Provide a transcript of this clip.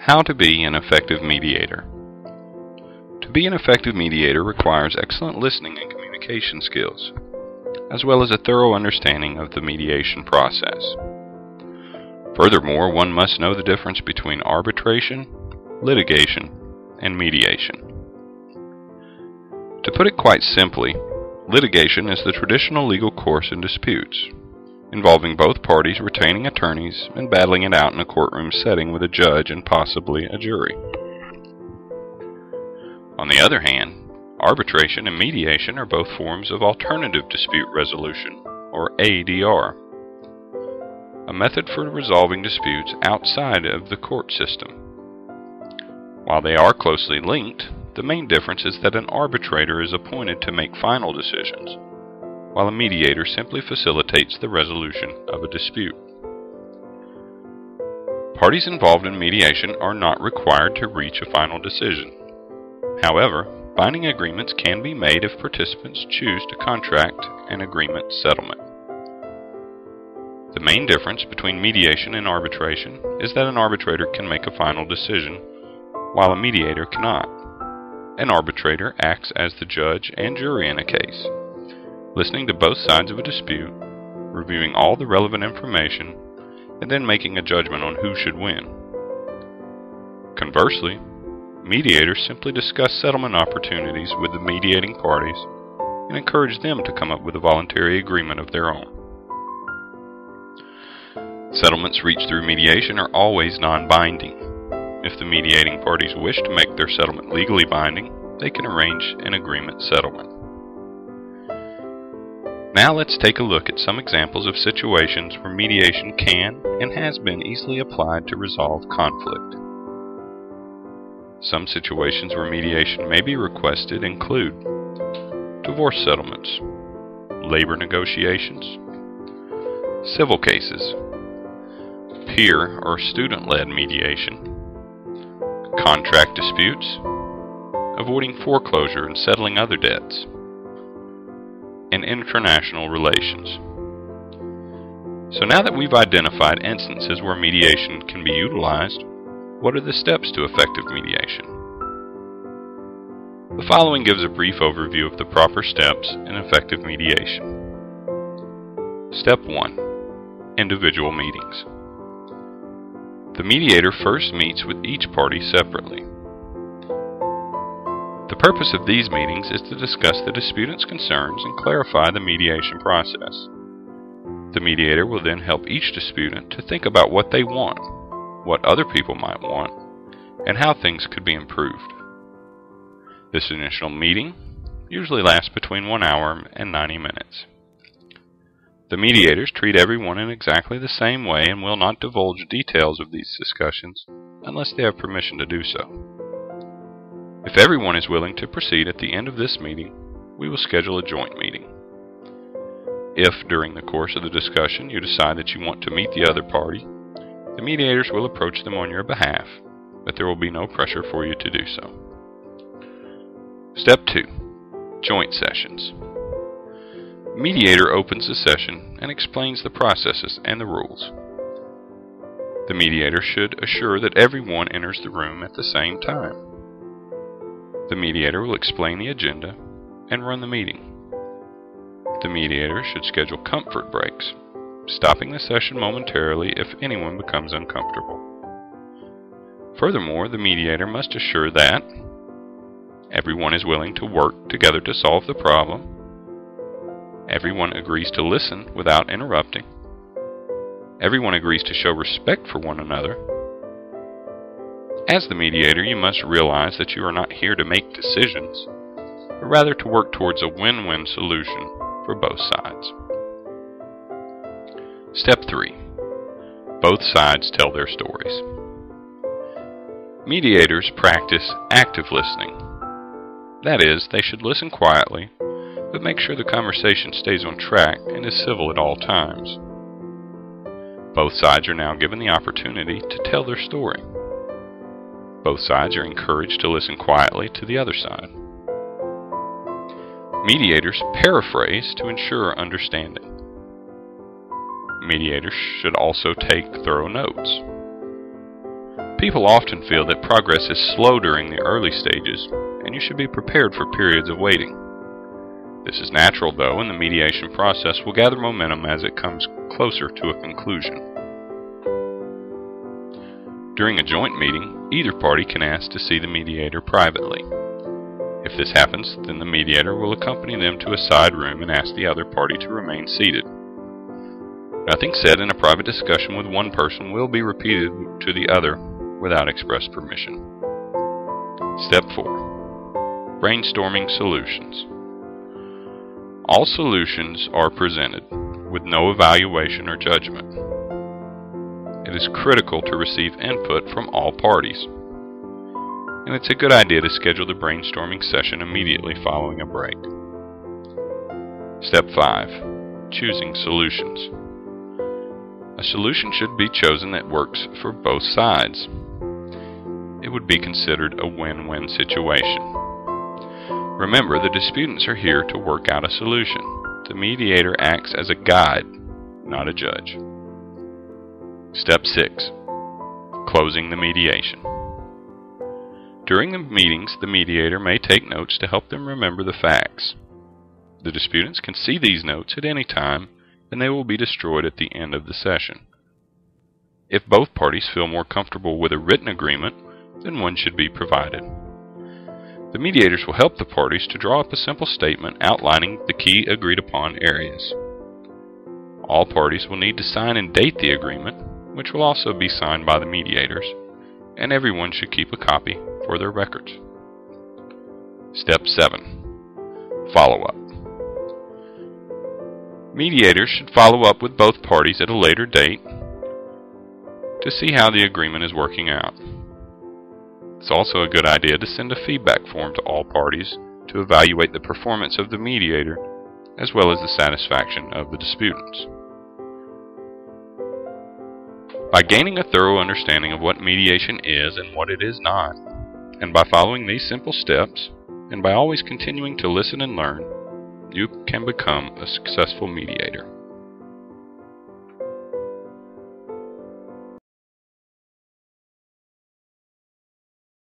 How to be an effective mediator. To be an effective mediator requires excellent listening and communication skills, as well as a thorough understanding of the mediation process. Furthermore, one must know the difference between arbitration, litigation, and mediation. To put it quite simply, litigation is the traditional legal course in disputes, involving both parties retaining attorneys and battling it out in a courtroom setting with a judge and possibly a jury. On the other hand, arbitration and mediation are both forms of alternative dispute resolution, or ADR, a method for resolving disputes outside of the court system. While they are closely linked, the main difference is that an arbitrator is appointed to make final decisions, while a mediator simply facilitates the resolution of a dispute. Parties involved in mediation are not required to reach a final decision. However, binding agreements can be made if participants choose to contract an agreement settlement. The main difference between mediation and arbitration is that an arbitrator can make a final decision, while a mediator cannot. An arbitrator acts as the judge and jury in a case, listening to both sides of a dispute, reviewing all the relevant information, and then making a judgment on who should win. Conversely, mediators simply discuss settlement opportunities with the mediating parties and encourage them to come up with a voluntary agreement of their own. Settlements reached through mediation are always non-binding. If the mediating parties wish to make their settlement legally binding, they can arrange an agreement settlement. Now let's take a look at some examples of situations where mediation can and has been easily applied to resolve conflict. Some situations where mediation may be requested include divorce settlements, labor negotiations, civil cases, peer or student-led mediation, contract disputes, avoiding foreclosure and settling other debts, and international relations. So now that we've identified instances where mediation can be utilized, what are the steps to effective mediation? The following gives a brief overview of the proper steps in effective mediation. Step 1. Individual meetings. The mediator first meets with each party separately. The purpose of these meetings is to discuss the disputant's concerns and clarify the mediation process. The mediator will then help each disputant to think about what they want, what other people might want, and how things could be improved. This initial meeting usually lasts between 1 hour and 90 minutes. The mediators treat everyone in exactly the same way and will not divulge details of these discussions unless they have permission to do so. If everyone is willing to proceed at the end of this meeting, we will schedule a joint meeting. If, during the course of the discussion, you decide that you want to meet the other party, the mediators will approach them on your behalf, but there will be no pressure for you to do so. Step 2. Joint sessions. Mediator opens the session and explains the processes and the rules. The mediator should assure that everyone enters the room at the same time. The mediator will explain the agenda and run the meeting. The mediator should schedule comfort breaks, stopping the session momentarily if anyone becomes uncomfortable. Furthermore, the mediator must assure that everyone is willing to work together to solve the problem, everyone agrees to listen without interrupting, everyone agrees to show respect for one another. As the mediator, you must realize that you are not here to make decisions, but rather to work towards a win-win solution for both sides. Step 3. Both sides tell their stories. Mediators practice active listening. That is, they should listen quietly, but make sure the conversation stays on track and is civil at all times. Both sides are now given the opportunity to tell their story. Both sides are encouraged to listen quietly to the other side. Mediators paraphrase to ensure understanding. Mediators should also take thorough notes. People often feel that progress is slow during the early stages, and you should be prepared for periods of waiting. This is natural, though, and the mediation process will gather momentum as it comes closer to a conclusion. During a joint meeting, either party can ask to see the mediator privately. If this happens, then the mediator will accompany them to a side room and ask the other party to remain seated. Nothing said in a private discussion with one person will be repeated to the other without express permission. Step 4. Brainstorming solutions. All solutions are presented with no evaluation or judgment. It is critical to receive input from all parties, and it's a good idea to schedule the brainstorming session immediately following a break. Step 5. Choosing solutions. A solution should be chosen that works for both sides. It would be considered a win-win situation. Remember, the disputants are here to work out a solution. The mediator acts as a guide, not a judge. Step 6. Closing the mediation. During the meetings, the mediator may take notes to help them remember the facts. The disputants can see these notes at any time, and they will be destroyed at the end of the session. If both parties feel more comfortable with a written agreement, then one should be provided. The mediators will help the parties to draw up a simple statement outlining the key agreed upon areas. All parties will need to sign and date the agreement, which will also be signed by the mediators, and everyone should keep a copy for their records. Step 7. Follow-up. Mediators should follow up with both parties at a later date to see how the agreement is working out. It's also a good idea to send a feedback form to all parties to evaluate the performance of the mediator as well as the satisfaction of the disputants. By gaining a thorough understanding of what mediation is and what it is not, and by following these simple steps, and by always continuing to listen and learn, you can become a successful mediator.